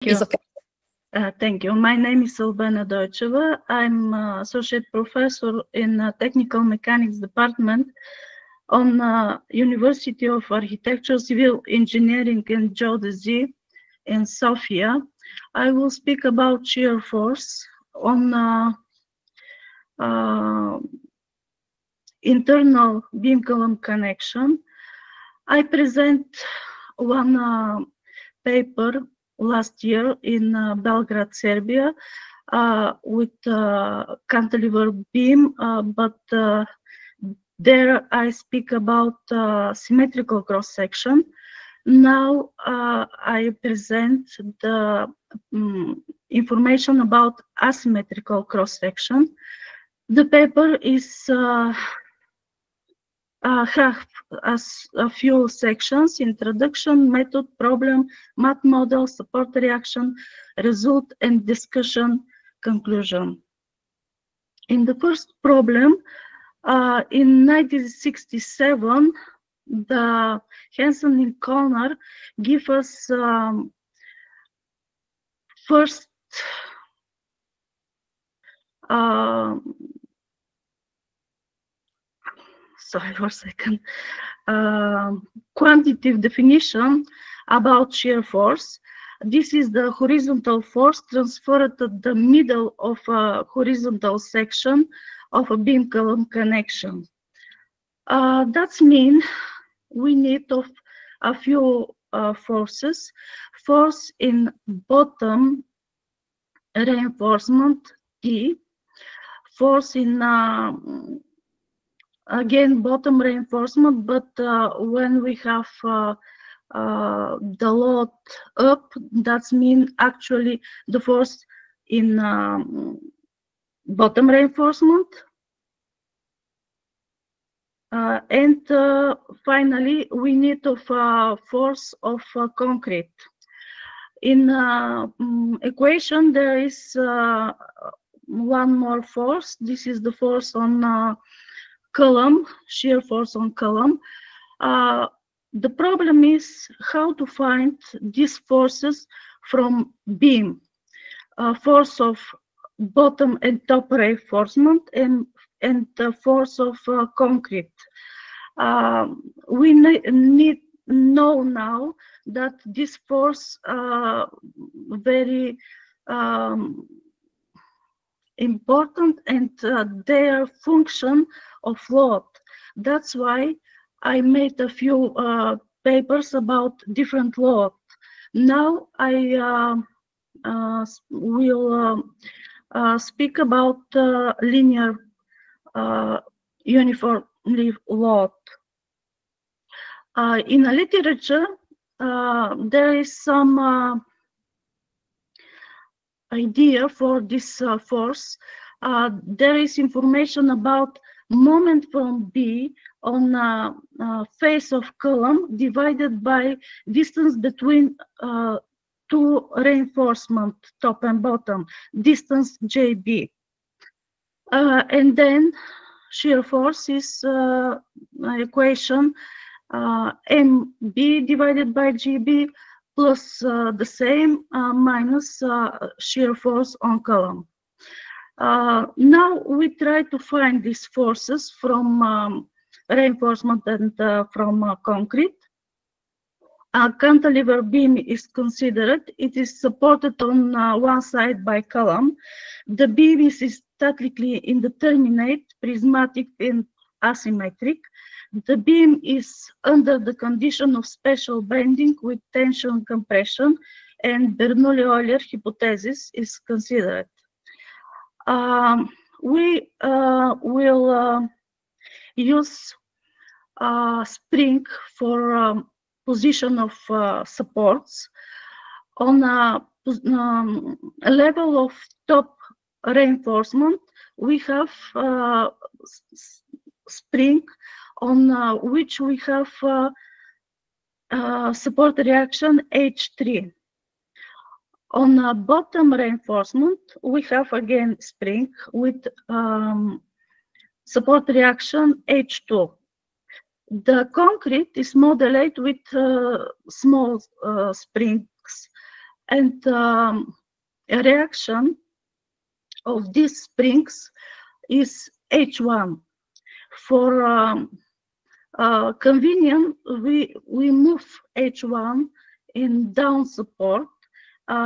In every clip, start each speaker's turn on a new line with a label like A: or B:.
A: Is okay.
B: Thank you. My name is Albena Deutscheva. I'm associate professor in Technical Mechanics Department on University of Architecture, Civil Engineering and Geodesy in Sofia. I will speak about shear force on internal beam column connection. I present one paper last year in Belgrade, Serbia, with cantilever beam, but there I speak about symmetrical cross-section. Now I present the information about asymmetrical cross-section. The paper is have a few sections: introduction, method, problem, math model, support reaction, result, and discussion, conclusion. In the first problem, in 1967, the Hansen and Kollner give us first sorry for a second, quantitative definition about shear force. This is the horizontal force transferred at the middle of a horizontal section of a beam column connection. That means we need of a few forces. Force in bottom reinforcement T, force in again bottom reinforcement, but when we have the load up, that means actually the force in bottom reinforcement. And finally, we need of force of concrete. In equation, there is one more force. This is the force on column, shear force on column. The problem is how to find these forces from beam. Force of bottom and top reinforcement and the force of concrete. We need know now that this force very important, and their function of load. That's why I made a few papers about different load. Now I will speak about linear uniformly load. In the literature, there is some idea for this force. There is information about moment from B on face of column divided by distance between two reinforcement, top and bottom, distance JB. And then shear force is equation MB divided by GB plus the same minus shear force on column. Now we try to find these forces from reinforcement and from concrete. A cantilever beam is considered. It is supported on one side by column. The beam is statically indeterminate, prismatic, and asymmetric. The beam is under the condition of special bending with tension compression, and Bernoulli-Euler hypothesis is considered. We will use spring for position of supports. On a level of top reinforcement, we have spring on which we have support reaction H3. On bottom reinforcement, we have again spring with support reaction H2. The concrete is modeled with small springs And a reaction of these springs is H1. For convenient, we move H1 in down support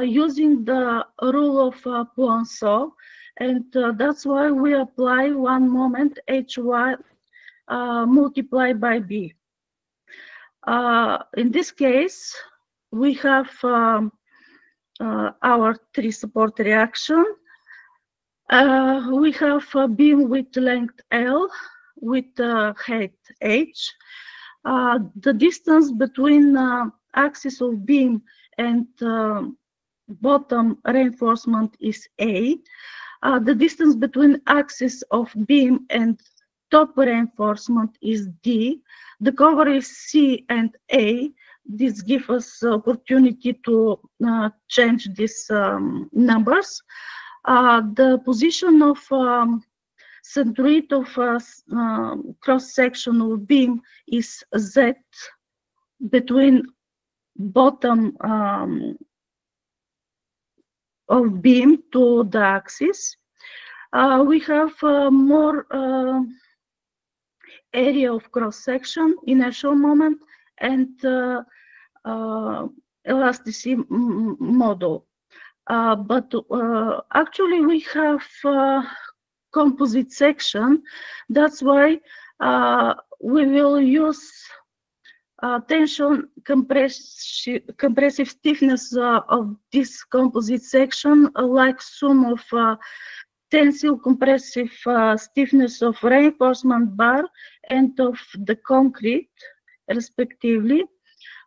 B: using the rule of Poinsot, and that's why we apply one moment H1 multiplied by B. In this case, we have our three support reaction. We have a beam with length L with height H. The distance between axis of beam and bottom reinforcement is A. The distance between axis of beam and top reinforcement is D. The cover is C and A. This gives us opportunity to change these numbers. The position of centroid of cross-sectional beam is Z between bottom of beam to the axis. We have more area of cross-section, inertial moment, and elasticity model. But actually we have composite section. That's why we will use tension compressive stiffness of this composite section, like sum of tensile compressive stiffness of reinforcement bar and of the concrete, respectively.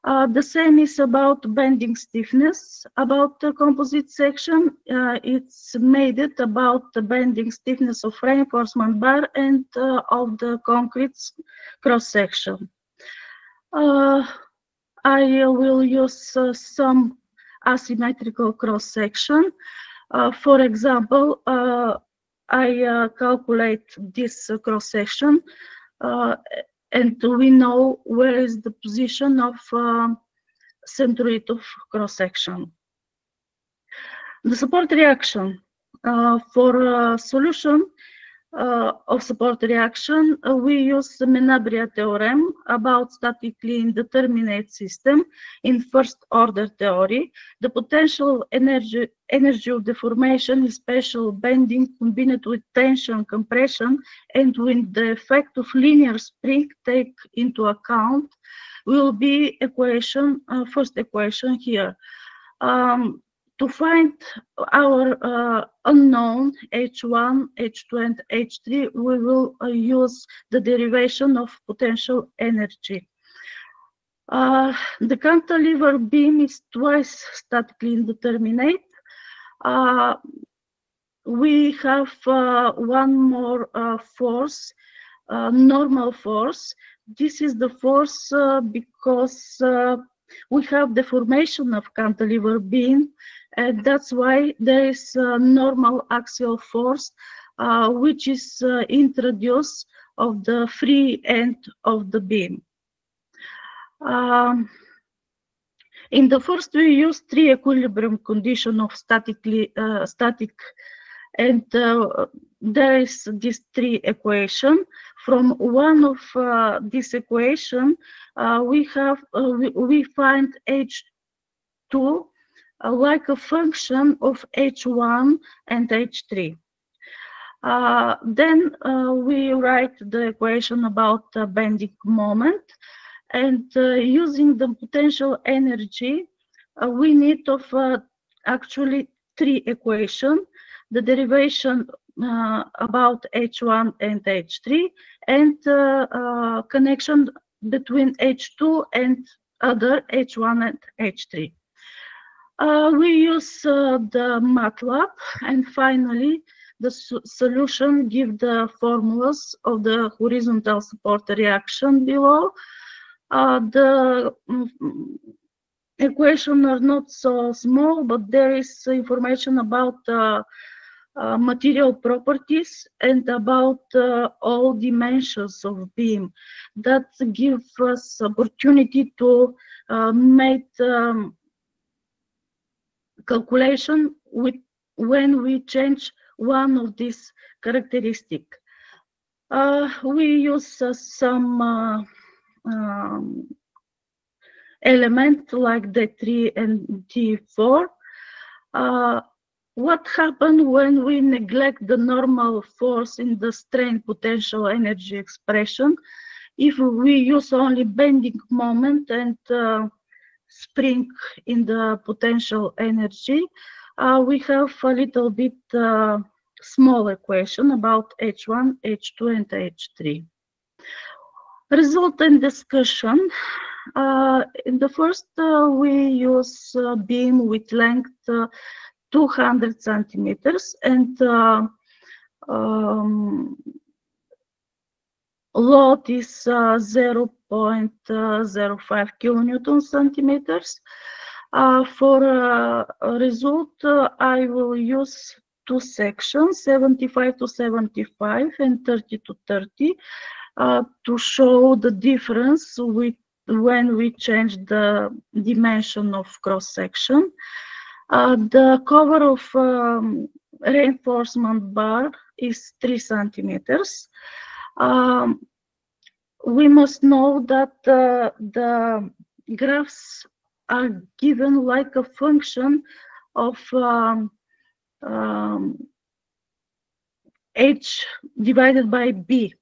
B: The same is about bending stiffness. About the composite section, it's made it about the bending stiffness of reinforcement bar and of the concrete cross section. I will use some asymmetrical cross section. For example, I calculate this cross section, and we know where is the position of centroid of cross section. The support reaction. For solution of support reaction, we use the Menabrea theorem about statically indeterminate system in first order theory. The potential energy of deformation, special bending combined with tension, compression, and with the effect of linear spring take into account will be equation, first equation here. To find our unknown H1, H2, and H3, we will use the derivation of potential energy. The cantilever beam is twice statically indeterminate. We have one more force, normal force. This is the force because we have deformation of cantilever beam, and that's why there is a normal axial force which is introduced of the free end of the beam. In the first, we use three equilibrium condition of static, and there is this three equation. From one of this equation, we find H2 like a function of H1 and H3. Then we write the equation about the bending moment, and using the potential energy, we need of actually three equations: the derivation about H1 and H3, and connection between H2 and other H1 and H3. We use the MATLAB, and finally the solution give the formulas of the horizontal support reaction below. The equations are not so small, but there is information about material properties and about all dimensions of beam that give us opportunity to make calculation with when we change one of these characteristics. We use some element like D3 and D4. What happens when we neglect the normal force in the strain potential energy expression? If we use only bending moment and spring in the potential energy, we have a little bit small equation about H1, H2, and H3. Result and discussion. In the first, we use beam with length 200 centimeters and load is 0.05 kilonewton centimeters. For a result, I will use two sections, 75 to 75 and 30 to 30, to show the difference with when we change the dimension of cross section. The cover of reinforcement bar is 3 centimeters. We must know that the graphs are given like a function of h divided by b.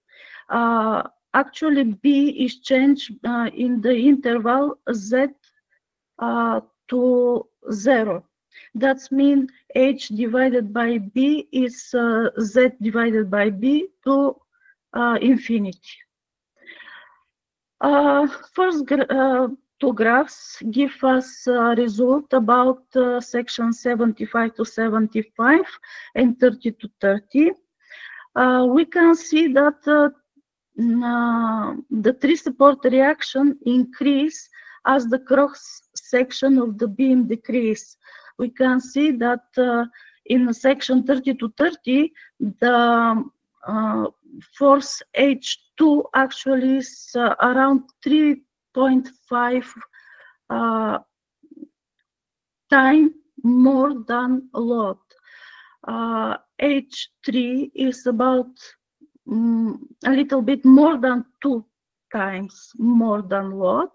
B: Actually, b is changed in the interval z to 0. That means h divided by b is z divided by b to infinity. First two graphs give us a result about section 75 to 75 and 30 to 30. We can see that the tree support reaction increase as the cross section of the beam decrease. We can see that in the section 30 to 30, the force H2 actually is around 3.5 times more than load. H3 is about a little bit more than 2 times more than load,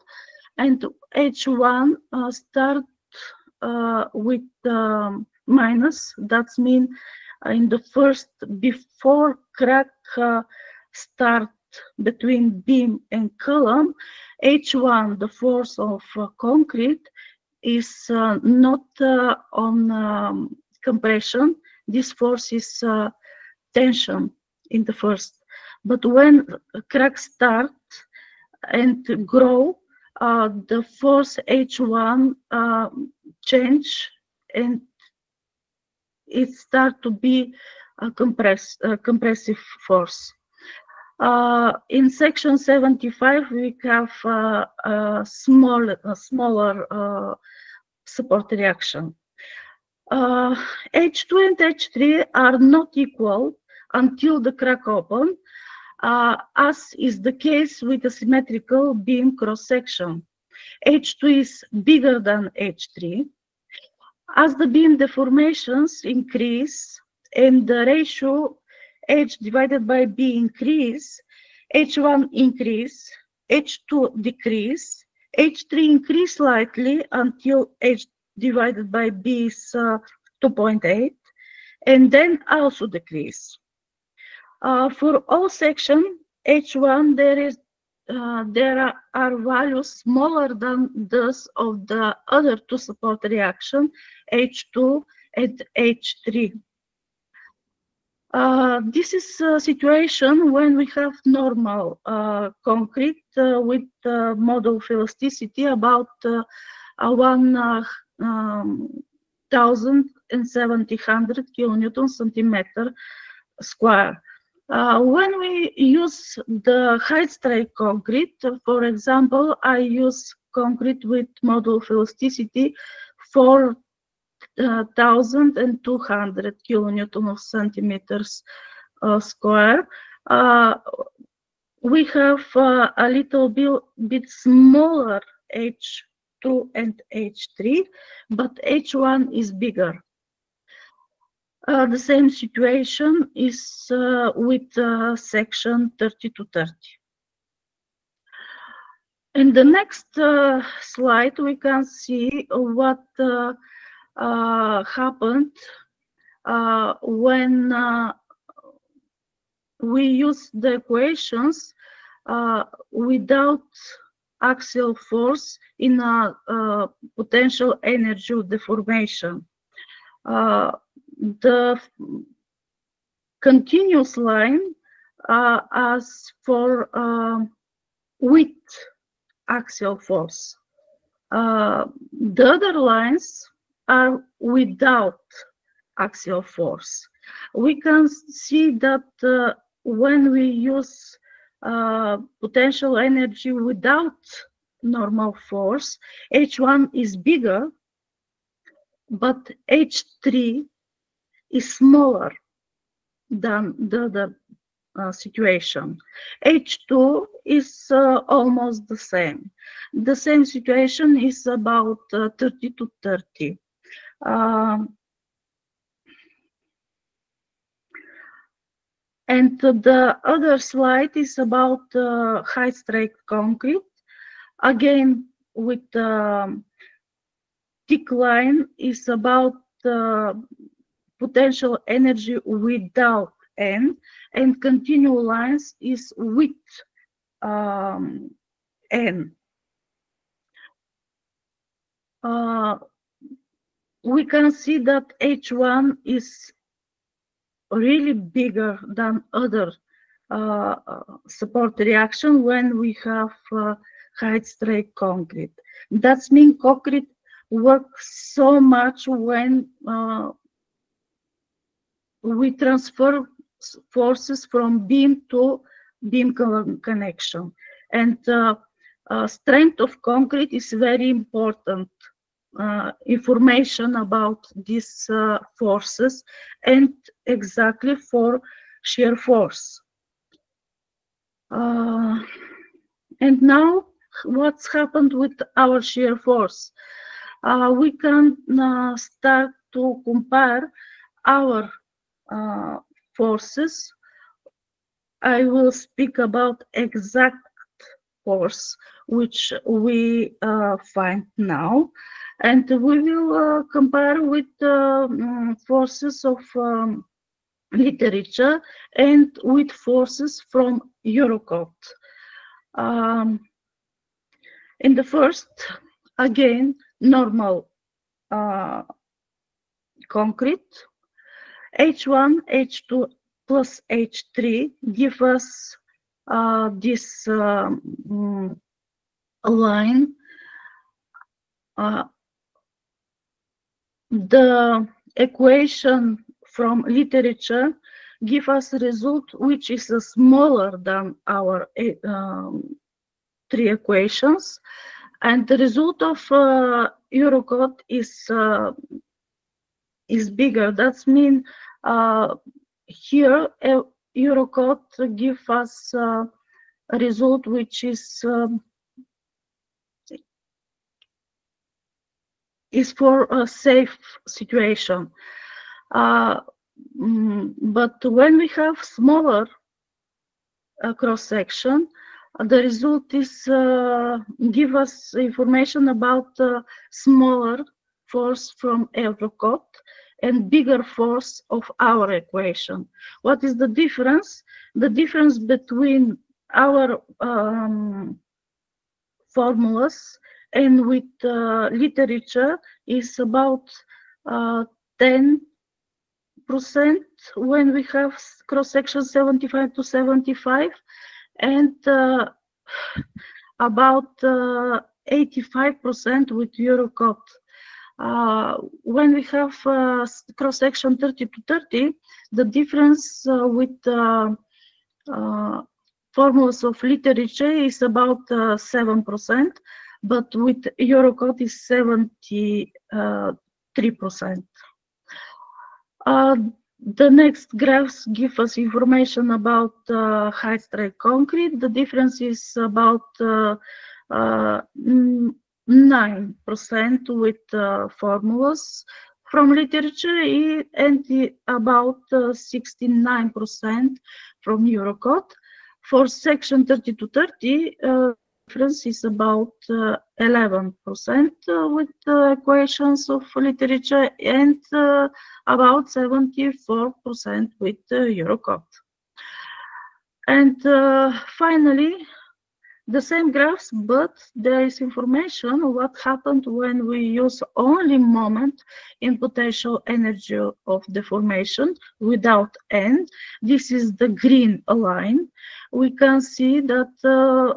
B: and H1 start with minus. That means in the first, before crack start between beam and column, H1, the force of concrete, is not on compression. This force is tension in the first. But when crack start and grow, the force H1 change and it start to be a compressive force. In section 75, we have a smaller support reaction. H2 and H3 are not equal until the crack open, as is the case with a symmetrical beam cross section. H2 is bigger than H3. As the beam deformations increase and the ratio H divided by B increase, H1 increase, H2 decrease, H3 increase slightly until H divided by B is 2.8, and then also decrease. For all section H1, there are values smaller than those of the other two support reaction, H2 and H3. This is a situation when we have normal concrete with model of elasticity about 1,700 kilonewton centimeter square. When we use the height strike concrete, for example, I use concrete with model of elasticity 4,200 kilonewton of centimeters square. We have a little bit smaller H H2 and H3, but H1 is bigger. The same situation is with section 30 to 30. In the next slide, we can see what happened when we use the equations without axial force in a potential energy of deformation. The continuous line as for with axial force. The other lines are without axial force. We can see that when we use potential energy without normal force, H1 is bigger, but H3 is smaller than the other situation. H2 is almost the same. The same situation is about 30 to 30. And the other slide is about high strength concrete. Again, with thick line is about potential energy without N, and continual lines is with N. We can see that H1 is really bigger than other support reaction when we have high strength concrete. That means concrete works so much when we transfer forces from beam to beam connection. And strength of concrete is very important information about these forces and exactly for shear force. And now what's happened with our shear force? We can start to compare our forces. I will speak about exact force which we find now, and we will compare with forces of literature and with forces from Eurocode. In the first, again, normal concrete, H1, H2 plus H3 give us this line. The equation from literature give us a result which is smaller than our three equations, and the result of Eurocode is bigger. That means here Eurocode give us a result which is for a safe situation. But when we have smaller cross section, the result is give us information about smaller force from Eurocode and bigger force of our equation. What is the difference? The difference between our formulas and with literature is about 10% when we have cross-section 75 to 75, and about 85% with Eurocode. When we have cross-section 30 to 30, the difference with formulas of literature is about 7%, but with Eurocode is 73%. The next graphs give us information about high strength concrete. The difference is about 9% with formulas from literature and about 69% from Eurocode. For section 30 to 30, difference is about 11% with equations of literature and about 74% with Eurocode. And finally, the same graphs, but there is information on what happened when we use only moment in potential energy of deformation without end. This is the green line. We can see that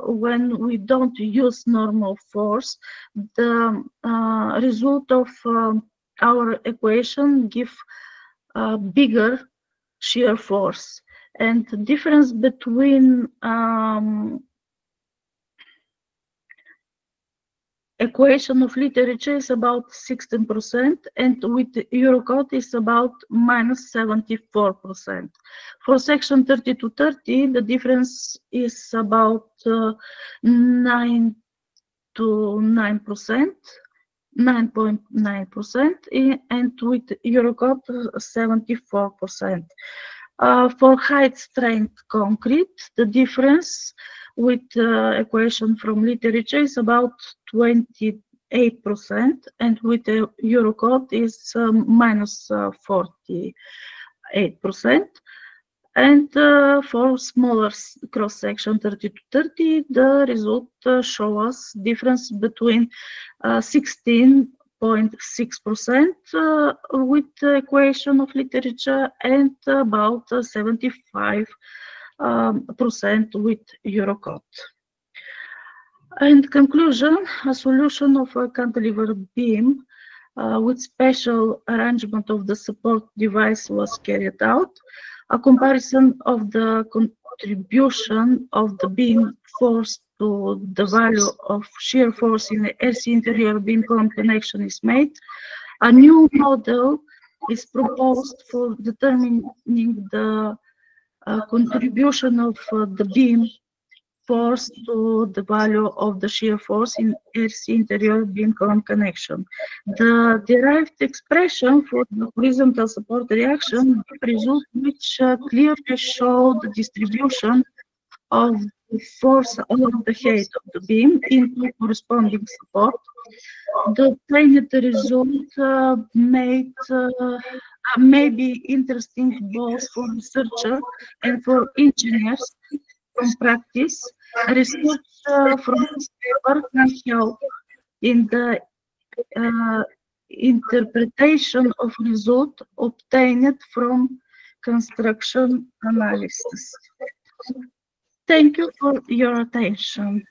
B: when we don't use normal force, the result of our equation give a bigger shear force. And the difference between equation of literature is about 16%, and with Eurocode is about minus 74%. For section 30 to 30, the difference is about 9.9%, and with Eurocode 74%. For height strength concrete, the difference with equation from literature is about 28%, and with the Eurocode is minus 48%. And for smaller cross-section 30 to 30, the result shows us difference between 16.6% with the equation of literature and about 75% with Eurocode. In conclusion, a solution of a cantilever beam with special arrangement of the support device was carried out. A comparison of the contribution of the beam force to the value of shear force in the RC interior beam column connection is made. A new model is proposed for determining the contribution of the beam force to the value of the shear force in RC interior beam column connection. The derived expression for the horizontal support reaction result which clearly show the distribution of the force along the height of the beam into corresponding support. The obtained result may be interesting both for researchers and for engineers from practice. Research from this paper can help in the interpretation of result obtained from construction analysis. Thank you for your attention.